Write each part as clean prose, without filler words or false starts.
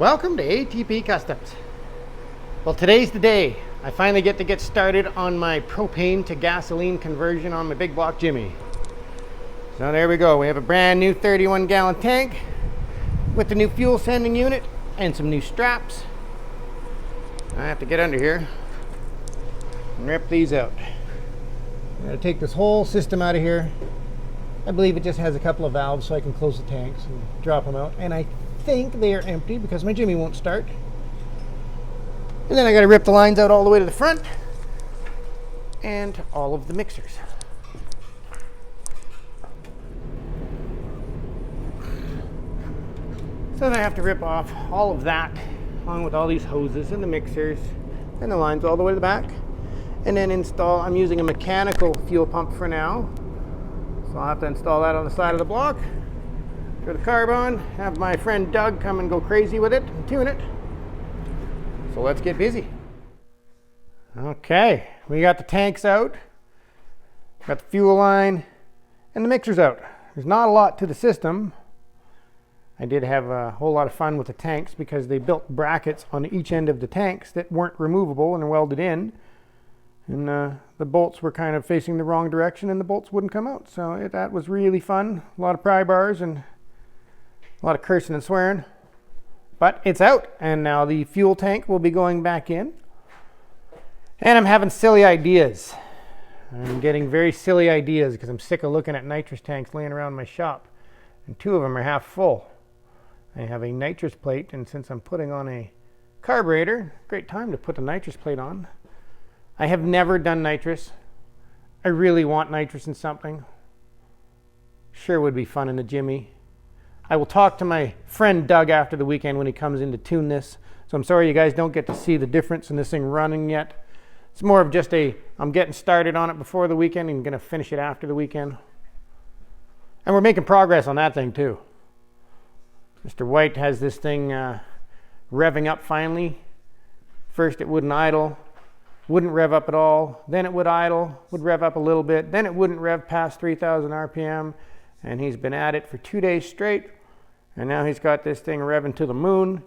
Welcome to ATP Customs. Well, today's the day. I finally get to get started on my propane to gasoline conversion on my big block Jimmy. So there we go. We have a brand new 31-gallon tank with the new fuel sending unit and some new straps. I have to get under here and rip these out. I'm going to take this whole system out of here. I believe it just has a couple of valves so I can close the tanks and drop them out. And I think they are empty because my Jimmy won't start. And then I got to rip the lines out all the way to the front and all of the mixers. So then I have to rip off all of that along with all these hoses and the mixers and the lines all the way to the back, and then install. I'm using a mechanical fuel pump for now, so I'll have to install that on the side of the block for the carbon, have my friend Doug come and go crazy with it and tune it. So let's get busy. Okay, we got the tanks out, got the fuel line and the mixers out. There's not a lot to the system. I did have a whole lot of fun with the tanks because they built brackets on each end of the tanks that weren't removable and welded in, and the bolts were kind of facing the wrong direction and the bolts wouldn't come out. So that was really fun. A lot of pry bars and a lot of cursing and swearing, but it's out, and now the fuel tank will be going back in. And I'm having silly ideas. I'm getting very silly ideas because I'm sick of looking at nitrous tanks laying around my shop, and two of them are half full. I have a nitrous plate, and since I'm putting on a carburetor, great time to put the nitrous plate on. I have never done nitrous. I really want nitrous in something. Sure would be fun in the Jimmy. I will talk to my friend Doug after the weekend when he comes in to tune this. So I'm sorry you guys don't get to see the difference in this thing running yet. It's more of just I'm getting started on it before the weekend and going to finish it after the weekend. And we're making progress on that thing too. Mr. White has this thing revving up finally. First it wouldn't idle, wouldn't rev up at all. Then it would idle, would rev up a little bit. Then it wouldn't rev past 3,000 RPM. And he's been at it for 2 days straight. And now he's got this thing revving to the moon.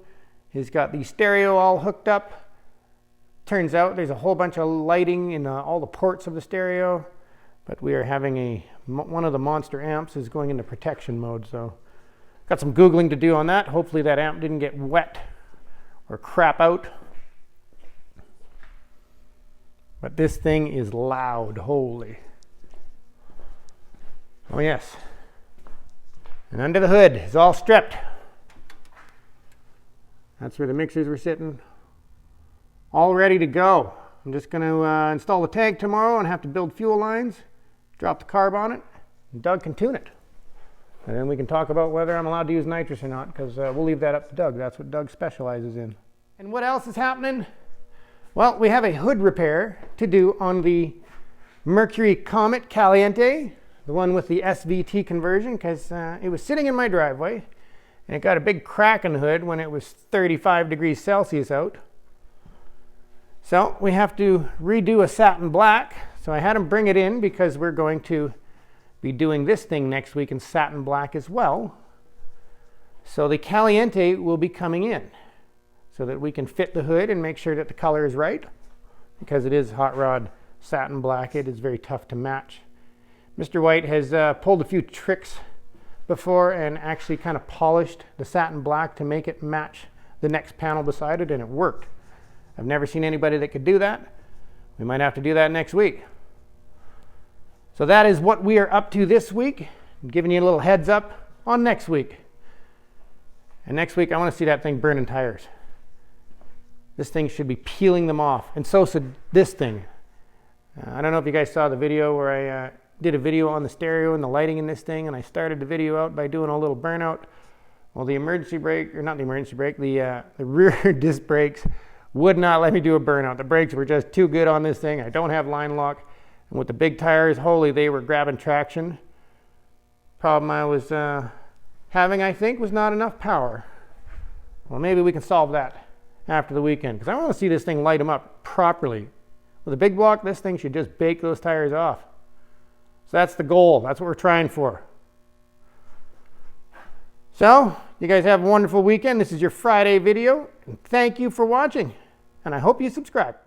He's got the stereo all hooked up. Turns out there's a whole bunch of lighting in all the ports of the stereo. But we are having one of the monster amps is going into protection mode. So got some Googling to do on that. Hopefully that amp didn't get wet or crap out. But this thing is loud, holy. Oh yes. And under the hood is all stripped. That's where the mixers were sitting. All ready to go. I'm just going to install the tank tomorrow and have to build fuel lines, drop the carb on it, and Doug can tune it. And then we can talk about whether I'm allowed to use nitrous or not, because we'll leave that up to Doug. That's what Doug specializes in. And what else is happening? Well, we have a hood repair to do on the Mercury Comet Caliente, the one with the SVT conversion, because it was sitting in my driveway and it got a big crack in the hood when it was 35 degrees Celsius out. So we have to redo a satin black. So I had him bring it in because we're going to be doing this thing next week in satin black as well. So the Caliente will be coming in so that we can fit the hood and make sure that the color is right, because it is hot rod satin black. It is very tough to match. Mr. White has pulled a few tricks before and actually kind of polished the satin black to make it match the next panel beside it, and it worked. I've never seen anybody that could do that. We might have to do that next week. So that is what we are up to this week. I'm giving you a little heads up on next week. And next week I want to see that thing burning tires. This thing should be peeling them off, and so should this thing. I don't know if you guys saw the video where I did a video on the stereo and the lighting in this thing, and I started the video out by doing a little burnout. Well, the emergency brake, or not the emergency brake, the rear disc brakes would not let me do a burnout. The brakes were just too good on this thing. I don't have line lock, and with the big tires, holy, they were grabbing traction. Problem I was having, I think, was not enough power. Well, maybe we can solve that after the weekend, because I want to see this thing light them up properly. With a big block, this thing should just bake those tires off. So that's the goal. That's what we're trying for. So You guys have a wonderful weekend. This is your Friday video. And thank you for watching. And I hope you subscribe.